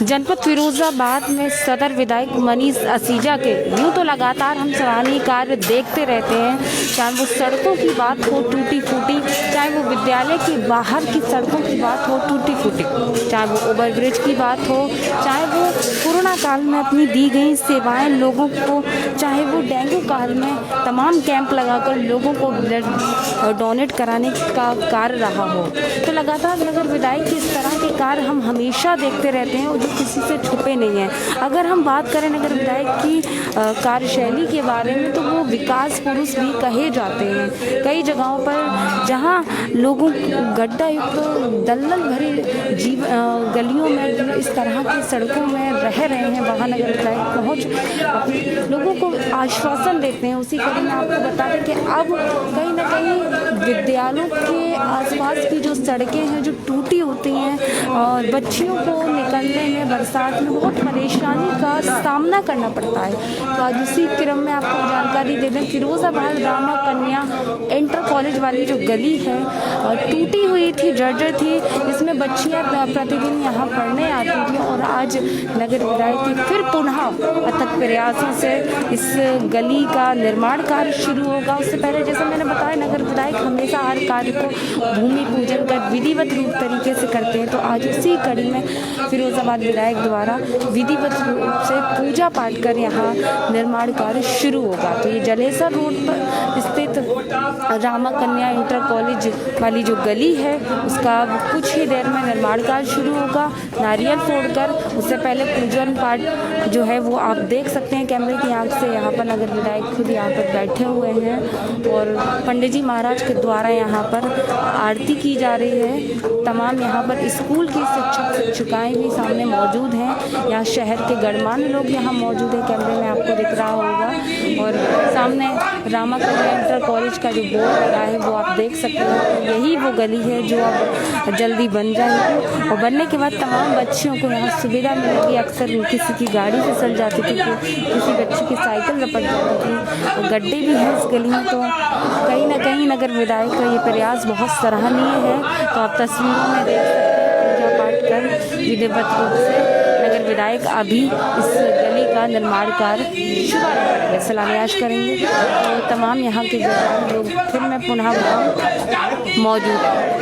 जनपद फिरोजाबाद में सदर विधायक मनीष असीजा के यूँ तो लगातार हम सराहनीय कार्य देखते रहते हैं, चाहे वो सड़कों की बात हो टूटी फूटी, चाहे वो विद्यालय के बाहर की सड़कों की बात हो टूटी फूटी, चाहे वो ओवरब्रिज की बात हो, चाहे वो कोरोना काल में अपनी दी गई सेवाएं लोगों को, चाहे वो डेंगू काल में तमाम कैंप लगाकर लोगों को ब्लड डोनेट कराने का कार्य रहा हो। तो लगातार नगर विधायक के इस तरह के कार्य हम हमेशा देखते रहते हैं और जो किसी से छुपे नहीं हैं। अगर हम बात करें नगर विधायक की कार्यशैली के बारे में तो वो विकास पुरुष भी कहे जाते हैं। कई जगहों पर जहां लोगों गड्ढा युक्त दलदल भरी गलियों में इस तरह की सड़कों में रह रहे हैं, वहाँ नगर विधायक पहुँच अपने लोगों को आश्वासन देते हैं। उसी कड़ी में आपको बता दें कि अब कहीं ना कहीं विद्यालयों के आसपास की जो सड़कें हैं जो टूटी होती हैं और बच्चियों को निकलने में बरसात में बहुत परेशानी का सामना करना पड़ता है। तो आज उसी क्रम में आपको जानकारी दे दें, फिरोजाबाद रामा कन्या इंटर कॉलेज वाली जो गली है टूटी हुई थी, जर्जर थी, जिसमें बच्चियां प्रतिदिन यहाँ पढ़ने आती थी और आज नगर विधायक के फिर पुनः अथक प्रयासों से इस गली का निर्माण कार्य शुरू होगा। उससे पहले जैसे मैंने बताया, नगर विधायक हमेशा हर कार्य को भूमि पूजन कर विधिवत रूप तरीके से करते हैं। तो आज उसी कड़ी में फिरोजाबाद विधायक द्वारा विधिवत रूप से पूजा पाठ कर यहाँ निर्माण कार्य शुरू होगा। तो ये जलेसर रोड पर स्थित रामा कन्या इंटर कॉलेज वाली जो गली है उसका कुछ ही देर में निर्माण कार्य शुरू होगा। नारियल फोड़कर उससे पहले पूजन पाठ जो है वो आप देख सकते हैं कैमरे की आंख से। यहाँ पर नगर विधायक खुद यहाँ पर बैठे हुए हैं और पंडित जी महाराज के द्वारा यहाँ पर आरती की जा रही है। तमाम यहाँ पर स्कूल की शिक्षक शिक्षिकाएँ भी सामने मौजूद हैं। यहाँ शहर के गणमान्य लोग यहाँ मौजूद हैं, कैमरे में आपको दिख रहा होगा। और सामने रामा कन्या इंटर कॉलेज का जो बोर्ड लगा है वो आप देख सकते हैं। यही वो गली है जो अब जल्दी बन जाएगी और बनने के बाद तमाम बच्चियों को यहाँ सुविधा मिलेगी। अक्सर किसी की गाड़ी फिसल जाती थी, किसी बच्ची की साइकिल रपट जाती थी और गड्ढे भी हैं इस गली में। तो कहीं ना कहीं नगर विधायक का ये प्रयास बहुत सराहनीय है। तो आप तस्वीरों में देख सकते हैं पूजा पाठ कर विधिवत रूप से नगर विधायक अभी इस गली का निर्माण कार्य शुभारंभ करेंगे, शिलान्यास करेंगे। तो तमाम यहाँ के लोग फिर मैं पुनः मौजूद हैं।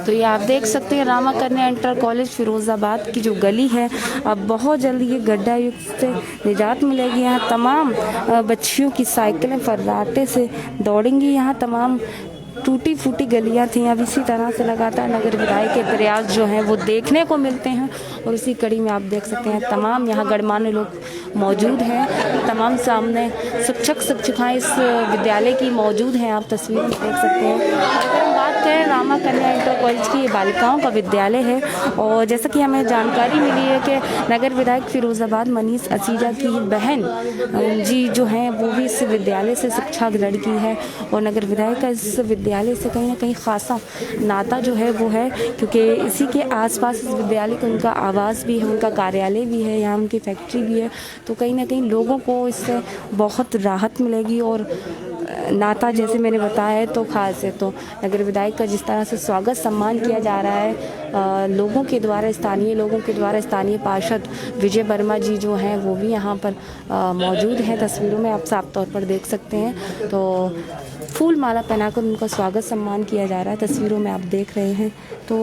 तो ये आप देख सकते हैं रामा कन्या इंटर कॉलेज फिरोजाबाद की जो गली है, अब बहुत जल्दी ये गड्ढा युक्त से निजात मिलेगी। यहाँ तमाम बच्चियों की साइकिलें फर्राटे से दौड़ेंगी। यहाँ तमाम टूटी फूटी गलियाँ थी। अब इसी तरह से लगातार नगर विधायक के प्रयास जो हैं वो देखने को मिलते हैं और उसी कड़ी में आप देख सकते हैं तमाम यहाँ गणमान्य लोग मौजूद हैं। तमाम सामने शिक्षक शिक्षिकाएँ इस विद्यालय की मौजूद हैं, आप तस्वीरें देख सकते हैं। अगर हम बात करें रामा कन्या इंटर कॉलेज की, ये बालिकाओं का विद्यालय है और जैसा कि हमें जानकारी मिली है कि नगर विधायक फिरोजाबाद मनीष असीजा की बहन जी जो हैं वो भी इस विद्यालय से शिक्षा ग्रहण की है और नगर विधायक का इस विद्यालय से कहीं ना कहीं खासा नाता जो है वो है, क्योंकि इसी के आसपास इस विद्यालय का उनका आवास भी है, उनका कार्यालय भी है, यहाँ उनकी फैक्ट्री भी है। तो कहीं ना कहीं लोगों को इससे बहुत राहत मिलेगी और नाता जैसे मैंने बताया है तो खास है। तो नगर विधायक का जिस तरह से स्वागत सम्मान किया जा रहा है लोगों के द्वारा, स्थानीय लोगों के द्वारा, स्थानीय पार्षद विजय वर्मा जी जो हैं वो भी यहाँ पर मौजूद हैं, तस्वीरों में आप साफ तौर पर देख सकते हैं। तो फूल माला पहनाकर उनका स्वागत सम्मान किया जा रहा है, तस्वीरों में आप देख रहे हैं। तो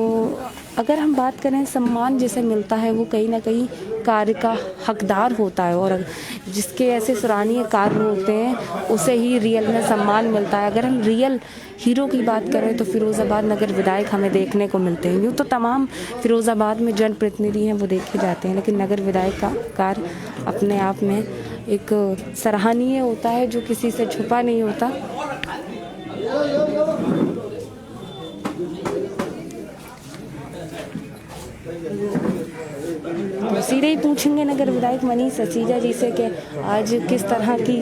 अगर हम बात करें सम्मान जिसे मिलता है वो कहीं ना कहीं कार्य का हकदार होता है और जिसके ऐसे सराहनीय कार्य होते हैं उसे ही रियल में सम्मान मिलता है। अगर हम रियल हीरो की बात करें तो फिरोजाबाद नगर विधायक हमें देखने को मिलते हैं। यूँ तो तमाम फिरोजाबाद में जनप्रतिनिधि हैं वो देखे जाते हैं, लेकिन नगर विधायक का कार्य अपने आप में एक सराहनीय होता है जो किसी से छुपा नहीं होता। सीधे ही पूछेंगे नगर विधायक मनीष असीजा जी से कि आज किस तरह की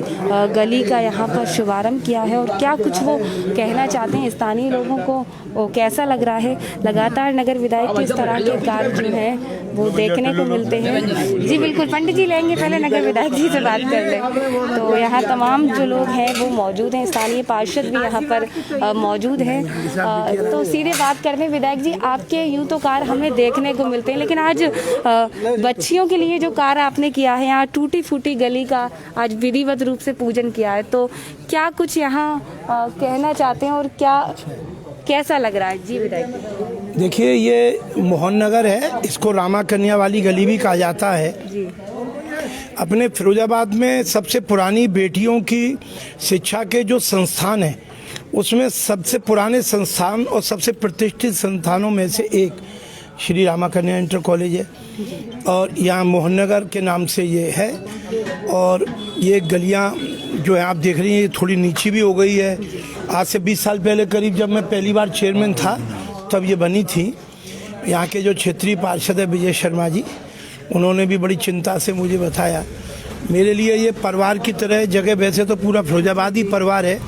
गली का यहाँ पर शुभारंभ किया है और क्या कुछ वो कहना चाहते हैं स्थानीय लोगों को, वो कैसा लग रहा है। लगातार नगर विधायक के इस तरह के कार्य जो हैं वो देखने को मिलते हैं। जी बिल्कुल, पंडित जी लेंगे, पहले नगर विधायक जी से बात कर लें। तो यहाँ तमाम जो लोग हैं वो मौजूद हैं, स्थानीय पार्षद भी यहाँ पर मौजूद हैं। तो सीधे बात करते हैं विधायक जी, आपके यूँ तो कार्य हमें देखने को मिलते हैं, लेकिन आज बच्चियों के लिए जो कार्य आपने किया है, यहाँ टूटी फूटी गली का आज विधिवत रूप से पूजन किया है, तो क्या कुछ यहाँ कहना चाहते हैं और क्या कैसा लग रहा है। जी विधायक। देखिए, ये मोहन नगर है, इसको रामा कन्या वाली गली भी कहा जाता है। जी। अपने फिरोजाबाद में सबसे पुरानी बेटियों की शिक्षा के जो संस्थान हैं उसमें सबसे पुराने संस्थान और सबसे प्रतिष्ठित संस्थानों में से एक श्री रामा कन्या इंटर कॉलेज है और यहाँ मोहन नगर के नाम से ये है। और ये गलियाँ जो है आप देख रही हैं ये थोड़ी नीची भी हो गई है। आज से 20 साल पहले करीब जब मैं पहली बार चेयरमैन था तब ये बनी थी। यहाँ के जो क्षेत्रीय पार्षद है विजय शर्मा जी, उन्होंने भी बड़ी चिंता से मुझे बताया। मेरे लिए ये परिवार की तरह जगह, वैसे तो पूरा फिरोजाबाद ही परिवार है,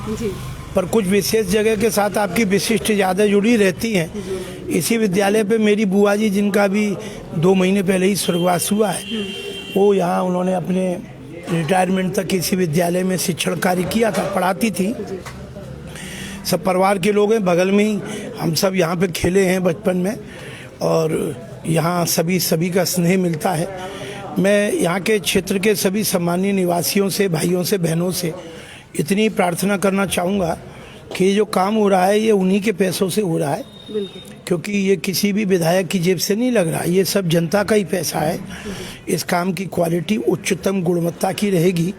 पर कुछ विशेष जगह के साथ आपकी विशिष्ट यादें जुड़ी रहती हैं। इसी विद्यालय पे मेरी बुआ जी, जिनका भी 2 महीने पहले ही स्वर्गवास हुआ है, वो यहाँ उन्होंने अपने रिटायरमेंट तक इसी विद्यालय में शिक्षण कार्य किया था, पढ़ाती थी। सब परिवार के लोग हैं, बगल में ही हम सब यहाँ पे खेले हैं बचपन में और यहाँ सभी का स्नेह मिलता है। मैं यहाँ के क्षेत्र के सभी सम्मानीय निवासियों से, भाइयों से, बहनों से इतनी प्रार्थना करना चाहूँगा कि ये जो काम हो रहा है ये उन्हीं के पैसों से हो रहा है, क्योंकि ये किसी भी विधायक की जेब से नहीं लग रहा, ये सब जनता का ही पैसा है। इस काम की क्वालिटी उच्चतम गुणवत्ता की रहेगी,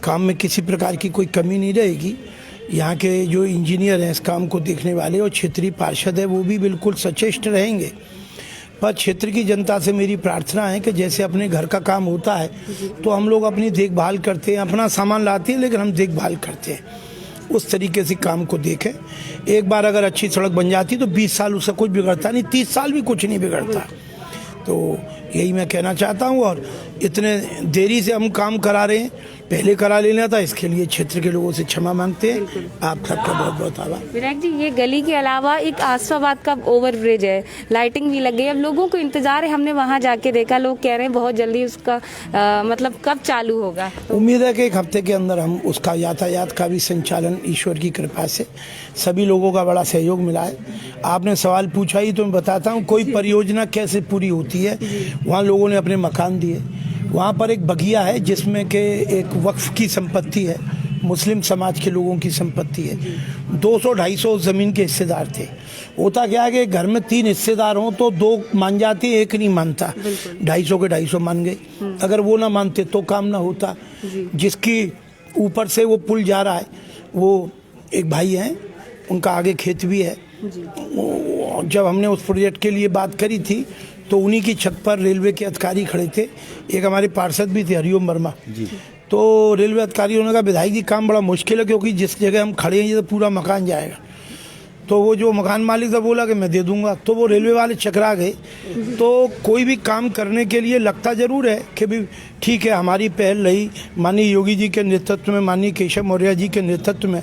काम में किसी प्रकार की कोई कमी नहीं रहेगी। यहाँ के जो इंजीनियर हैं इस काम को देखने वाले और क्षेत्रीय पार्षद है वो भी बिल्कुल सचेष्ट रहेंगे। पर क्षेत्र की जनता से मेरी प्रार्थना है कि जैसे अपने घर का काम होता है तो हम लोग अपनी देखभाल करते हैं, अपना सामान लाते हैं लेकिन हम देखभाल करते हैं, उस तरीके से काम को देखें। एक बार अगर अच्छी सड़क बन जाती तो 20 साल उससे कुछ बिगड़ता नहीं, 30 साल भी कुछ नहीं बिगड़ता। तो यही मैं कहना चाहता हूँ। और इतने देरी से हम काम करा रहे हैं, पहले करा लेना था, इसके लिए क्षेत्र के लोगों से क्षमा मांगते हैं। आप सबका बहुत बहुत आभार। विनायक जी, ये गली के अलावा एक आसफाबाद का ओवरब्रिज है, लाइटिंग भी लग गई, अब लोगों को इंतजार है। हमने वहाँ जाके देखा, लोग कह रहे हैं बहुत जल्दी उसका मतलब कब चालू होगा। उम्मीद है कि 1 हफ्ते के अंदर हम उसका यातायात का भी संचालन ईश्वर की कृपा से सभी लोगों का बड़ा सहयोग मिला है। आपने सवाल पूछा ही तो मैं बताता हूँ कोई परियोजना कैसे पूरी होती है। वहाँ लोगों ने अपने मकान दिए, वहाँ पर एक बगिया है जिसमें के एक वक्फ की संपत्ति है, मुस्लिम समाज के लोगों की संपत्ति है। 200-250 ज़मीन के हिस्सेदार थे। होता क्या है कि घर में 3 हिस्सेदार हों तो 2 मान जाते, एक नहीं मानता, 250 के 250 मान गए। अगर वो ना मानते तो काम ना होता। जिसकी ऊपर से वो पुल जा रहा है वो एक भाई हैं, उनका आगे खेत भी है। जब हमने उस प्रोजेक्ट के लिए बात करी थी तो उन्हीं की छत पर रेलवे के अधिकारी खड़े थे, एक हमारे पार्षद भी थे हरिओम वर्मा जी। तो रेलवे अधिकारियों ने कहा विधायक जी काम बड़ा मुश्किल है क्योंकि जिस जगह हम खड़े हैं ये तो पूरा मकान जाएगा। तो वो जो मकान मालिक था बोला कि मैं दे दूंगा, तो वो रेलवे वाले चकरा गए। तो कोई भी काम करने के लिए लगता ज़रूर है कि भी ठीक है, हमारी पहल रही माननीय योगी जी के नेतृत्व में, माननीय केशव मौर्य जी के नेतृत्व में,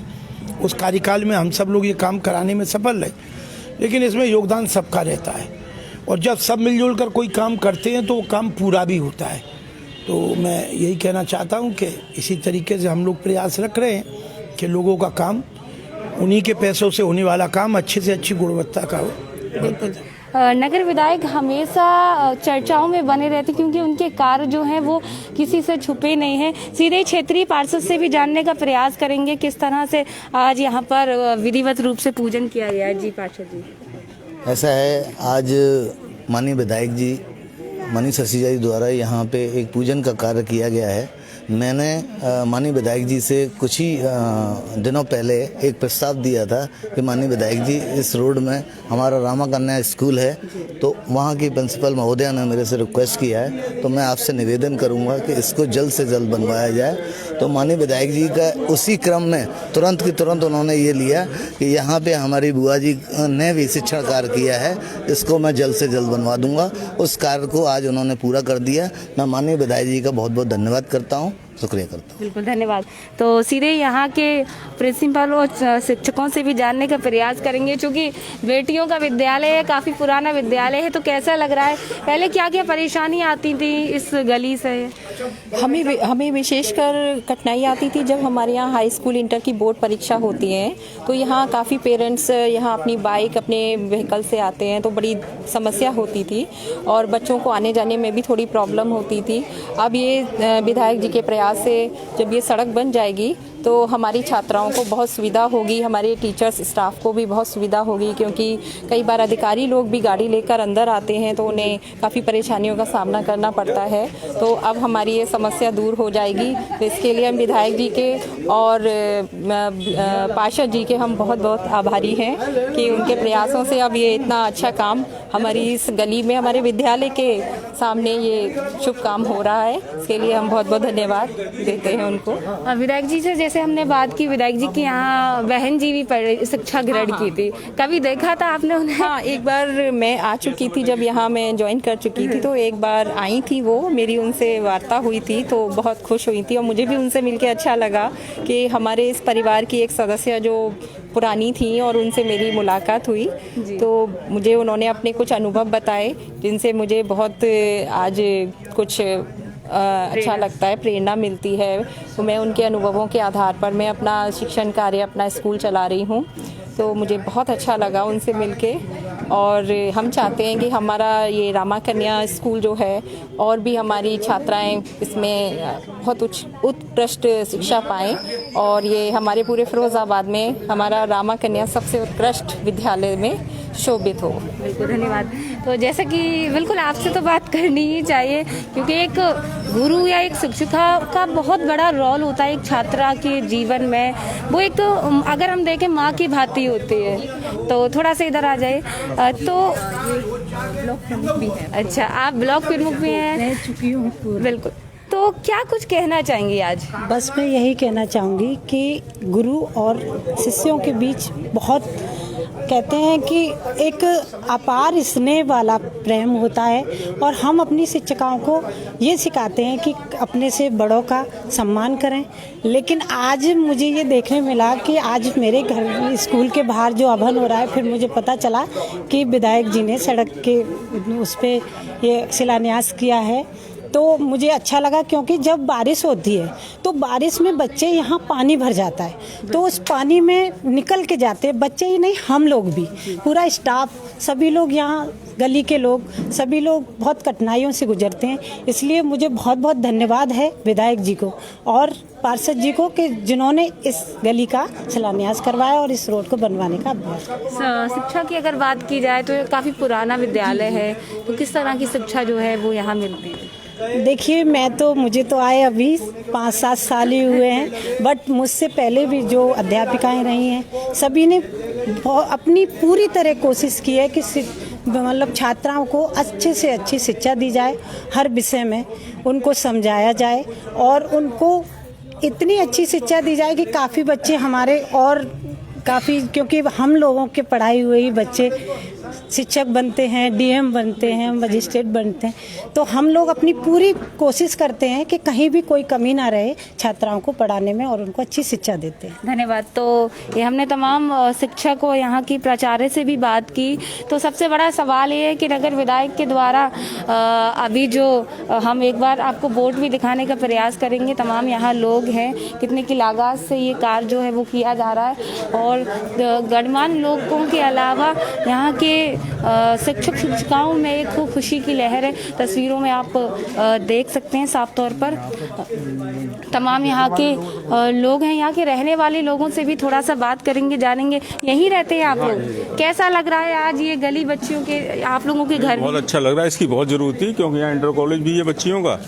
उस कार्यकाल में हम सब लोग ये काम कराने में सफल रहे। लेकिन इसमें योगदान सबका रहता है और जब सब मिलजुल कर कोई काम करते हैं तो वो काम पूरा भी होता है। तो मैं यही कहना चाहता हूँ कि इसी तरीके से हम लोग प्रयास रख रहे हैं कि लोगों का काम, उन्हीं के पैसों से होने वाला काम अच्छे से अच्छी गुणवत्ता का हो। बिल्कुल। नगर विधायक हमेशा चर्चाओं में बने रहते क्योंकि उनके कार्य जो हैं वो किसी से छुपे नहीं हैं। सीधे क्षेत्रीय पार्षद से भी जानने का प्रयास करेंगे किस तरह से आज यहाँ पर विधिवत रूप से पूजन किया गया है। जी पार्षद जी। ऐसा है, आज माननीय विधायक जी मनीष असीजा जी द्वारा यहाँ पे एक पूजन का कार्य किया गया है मैंने माननीय विधायक जी से कुछ ही दिनों पहले एक प्रस्ताव दिया था कि माननीय विधायक जी इस रोड में हमारा रामा कन्या स्कूल है, तो वहाँ की प्रिंसिपल महोदया ने मेरे से रिक्वेस्ट किया है, तो मैं आपसे निवेदन करूँगा कि इसको जल्द से जल्द बनवाया जाए। तो माननीय विधायक जी का उसी क्रम में तुरंत की तुरंत उन्होंने ये लिया कि यहाँ पे हमारी बुआ जी ने भी शिक्षण कार्य किया है, इसको मैं जल्द से जल्द बनवा दूंगा। उस कार्य को आज उन्होंने पूरा कर दिया। मैं माननीय विधायक जी का बहुत बहुत धन्यवाद करता हूँ, शुक्रिया करता हूँ। बिल्कुल धन्यवाद। तो सीधे यहाँ के प्रिंसिपल और शिक्षकों से भी जानने का प्रयास करेंगे, क्योंकि बेटियों का विद्यालय है, काफ़ी पुराना विद्यालय है, तो कैसा लग रहा है, पहले क्या क्या परेशानी आती थी इस गली से? हमें विशेषकर कठिनाई आती थी जब हमारे यहाँ हाई स्कूल इंटर की बोर्ड परीक्षा होती है, तो यहाँ काफ़ी पेरेंट्स यहाँ अपनी बाइक अपने व्हीकल से आते हैं, तो बड़ी समस्या होती थी और बच्चों को आने जाने में भी थोड़ी प्रॉब्लम होती थी। अब ये विधायक जी के प्रयास से जब ये सड़क बन जाएगी तो हमारी छात्राओं को बहुत सुविधा होगी, हमारे टीचर्स स्टाफ को भी बहुत सुविधा होगी, क्योंकि कई बार अधिकारी लोग भी गाड़ी लेकर अंदर आते हैं तो उन्हें काफ़ी परेशानियों का सामना करना पड़ता है। तो अब हमारी ये समस्या दूर हो जाएगी। तो इसके लिए हम विधायक जी के और पार्षद जी के हम बहुत बहुत आभारी हैं कि उनके प्रयासों से अब ये इतना अच्छा काम हमारी इस गली में हमारे विद्यालय के सामने ये शुभ काम हो रहा है। इसके लिए हम बहुत बहुत धन्यवाद देते हैं उनको। विधायक जी से जैसे हमने बात की, विधायक जी की यहाँ बहन जी भी शिक्षा ग्रहण की थी, कभी देखा था आपने उन्हें? हाँ, एक बार मैं आ चुकी थी, जब यहाँ मैं ज्वाइन कर चुकी थी, तो एक बार आई थी वो, मेरी उनसे वार्ता हुई थी, तो बहुत खुश हुई थी और मुझे भी उनसे मिलके अच्छा लगा कि हमारे इस परिवार की एक सदस्य जो पुरानी थी और उनसे मेरी मुलाकात हुई, तो मुझे उन्होंने अपने कुछ अनुभव बताए जिनसे मुझे बहुत आज कुछ अच्छा लगता है, प्रेरणा मिलती है। तो मैं उनके अनुभवों के आधार पर मैं अपना शिक्षण कार्य, अपना स्कूल चला रही हूँ। तो मुझे बहुत अच्छा लगा उनसे मिलके और हम चाहते हैं कि हमारा ये रामा कन्या स्कूल जो है और भी हमारी छात्राएं इसमें बहुत उत्कृष्ट शिक्षा पाएं और ये हमारे पूरे फिरोजाबाद में हमारा रामा कन्या सबसे उत्कृष्ट विद्यालय में शोभित हो। बिल्कुल धन्यवाद। तो जैसा कि बिल्कुल आपसे तो बात करनी ही चाहिए, क्योंकि एक गुरु या एक शिक्षिका का बहुत बड़ा रोल होता है एक छात्रा के जीवन में। वो एक तो अगर हम देखें माँ की भांति होती है। तो थोड़ा सा इधर आ जाए। तो ब्लॉक प्रमुख भी है। अच्छा, आप ब्लॉक प्रमुख भी हैं? रह चुकी हूँ। बिल्कुल। तो क्या कुछ कहना चाहेंगी आज? बस मैं यही कहना चाहूँगी कि गुरु और शिष्यों के बीच बहुत कहते हैं कि एक अपार स्नेह वाला प्रेम होता है और हम अपनी शिक्षिकाओं को ये सिखाते हैं कि अपने से बड़ों का सम्मान करें। लेकिन आज मुझे ये देखने मिला कि आज मेरे घर स्कूल के बाहर जो अभन हो रहा है, फिर मुझे पता चला कि विधायक जी ने सड़क के उस पर ये शिलान्यास किया है। तो मुझे अच्छा लगा, क्योंकि जब बारिश होती है तो बारिश में बच्चे यहाँ पानी भर जाता है, तो उस पानी में निकल के जाते हैं बच्चे ही नहीं, हम लोग भी, पूरा स्टाफ, सभी लोग यहाँ गली के लोग, सभी लोग बहुत कठिनाइयों से गुजरते हैं। इसलिए मुझे बहुत बहुत धन्यवाद है विधायक जी को और पार्षद जी को कि जिन्होंने इस गली का शिलान्यास करवाया और इस रोड को बनवाने का अभ्यास। शिक्षा की अगर बात की जाए तो काफ़ी पुराना विद्यालय है, तो किस तरह की शिक्षा जो है वो यहाँ मिलती है? देखिए, मुझे तो आए अभी 5-7 साल ही हुए हैं, बट मुझसे पहले भी जो अध्यापिकाएं रही हैं सभी ने अपनी पूरी तरह कोशिश की है कि मतलब छात्राओं को अच्छे से अच्छी शिक्षा दी जाए, हर विषय में उनको समझाया जाए और उनको इतनी अच्छी शिक्षा दी जाए कि काफ़ी बच्चे हमारे और काफ़ी, क्योंकि हम लोगों के पढ़ाई हुए ही बच्चे शिक्षक बनते हैं, डीएम बनते हैं, मजिस्ट्रेट बनते हैं, तो हम लोग अपनी पूरी कोशिश करते हैं कि कहीं भी कोई कमी ना रहे छात्राओं को पढ़ाने में और उनको अच्छी शिक्षा देते हैं। धन्यवाद। तो ये हमने तमाम शिक्षक और यहाँ की प्राचार्य से भी बात की। तो सबसे बड़ा सवाल ये है कि नगर विधायक के द्वारा अभी जो हम एक बार आपको बोर्ड भी दिखाने का प्रयास करेंगे, तमाम यहाँ लोग हैं, कितने की लागत से ये कार्य जो है वो किया जा रहा है और गणमान्य लोगों के अलावा यहाँ के शिक्षक शिक्षिकाओं में एक खुशी की लहर है। तस्वीरों में आप देख सकते हैं साफ तौर पर तमाम यहाँ के लोग हैं। यहाँ के रहने वाले लोगों से भी थोड़ा सा बात करेंगे, जानेंगे। यहीं रहते हैं आप लोग? कैसा लग रहा है आज ये गली बच्चियों के आप लोगों के घर? बहुत अच्छा लग रहा है, इसकी बहुत जरूरत थी क्योंकि यहाँ इंटर कॉलेज भी है बच्चियों का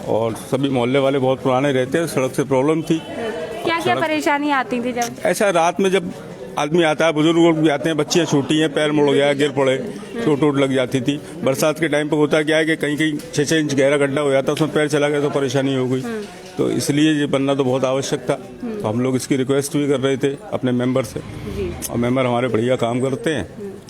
और सभी मोहल्ले वाले बहुत पुराने रहते हैं। सड़क से प्रॉब्लम थी। क्या क्या परेशानी आती थी जब? ऐसा रात में जब आदमी आता है, बुजुर्ग लोग भी आते हैं, बच्चियाँ छोटी हैं, पैर मुड़ गया, गिर पड़े, चोट वोट लग जाती थी। बरसात के टाइम पे होता क्या है कि कहीं कहीं 6-6 इंच गहरा गड्ढा हो जाता, उसमें पैर चला गया तो परेशानी हो गई। तो इसलिए ये बनना तो बहुत आवश्यक था। तो हम लोग इसकी रिक्वेस्ट भी कर रहे थे अपने मेंबर से, और मेंबर हमारे बढ़िया काम करते हैं।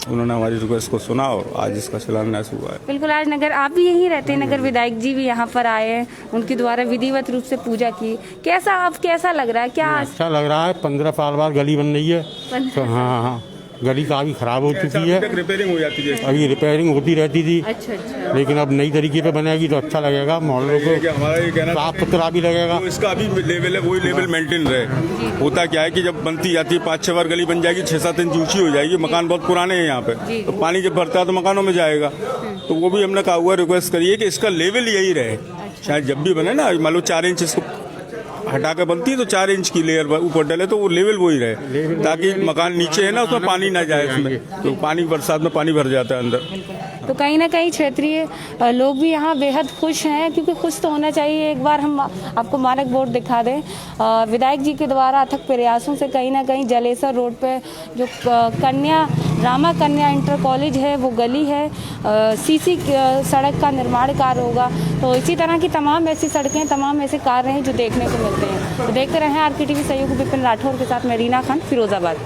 उन्होंने हमारी रिक्वेस्ट को सुना और आज इसका शिलान्यास हुआ है। बिल्कुल, आज नगर आप भी यहीं रहते हैं, नगर विधायक जी भी यहाँ पर आए हैं, उनके द्वारा विधिवत रूप से पूजा की। कैसा अब कैसा लग रहा है? क्या अच्छा लग रहा है। 15 साल बाद गली बन रही है तो हाँ, गली काफी खराब हो चुकी है। रिपेयरिंग हो जाती है, अभी रिपेयरिंग होती रहती थी। अच्छा। लेकिन अब नई तरीके पे बनेगी तो अच्छा लगेगा, मोहल्लों को हमारा ये कहना साफ सुथरा भी लगेगा। तो इसका अभी लेवल है, वही लेवल मेंटेन रहे। होता क्या है कि जब बनती जाती है 5-6 बार गली बन जाएगी, 7-8 इंच ऊंची हो जाएगी, मकान बहुत पुराने हैं यहाँ पे, तो पानी जब भरता है तो मकानों में जाएगा। तो वो भी हमने कहा हुआ, रिक्वेस्ट करिए कि इसका लेवल यही रहे। शायद जब भी बने ना, मान लो 4 इंच इसको हटा के बनती है तो 4 इंच की लेयर ऊपर डले तो वो लेवल वही रहे, ताकि मकान नीचे है ना उसमें पानी ना जाए उसमें, तो पानी बरसात में पानी भर जाता है अंदर। तो कहीं ना कहीं क्षेत्रीय लोग भी यहाँ बेहद खुश हैं, क्योंकि खुश तो होना चाहिए। एक बार हम आपको मानक बोर्ड दिखा दें। विधायक जी के द्वारा अथक प्रयासों से कहीं ना कहीं जलेसर रोड पे जो रामा कन्या इंटर कॉलेज है, वो गली है, सीसी सड़क का निर्माण कार्य होगा। तो इसी तरह की तमाम ऐसी सड़कें, तमाम ऐसे कार्य हैं जो देखने को मिलते हैं। तो देखते रहें RKTV सहयोगी विपिन राठौर के साथ मैं रीना खान, फिरोजाबाद।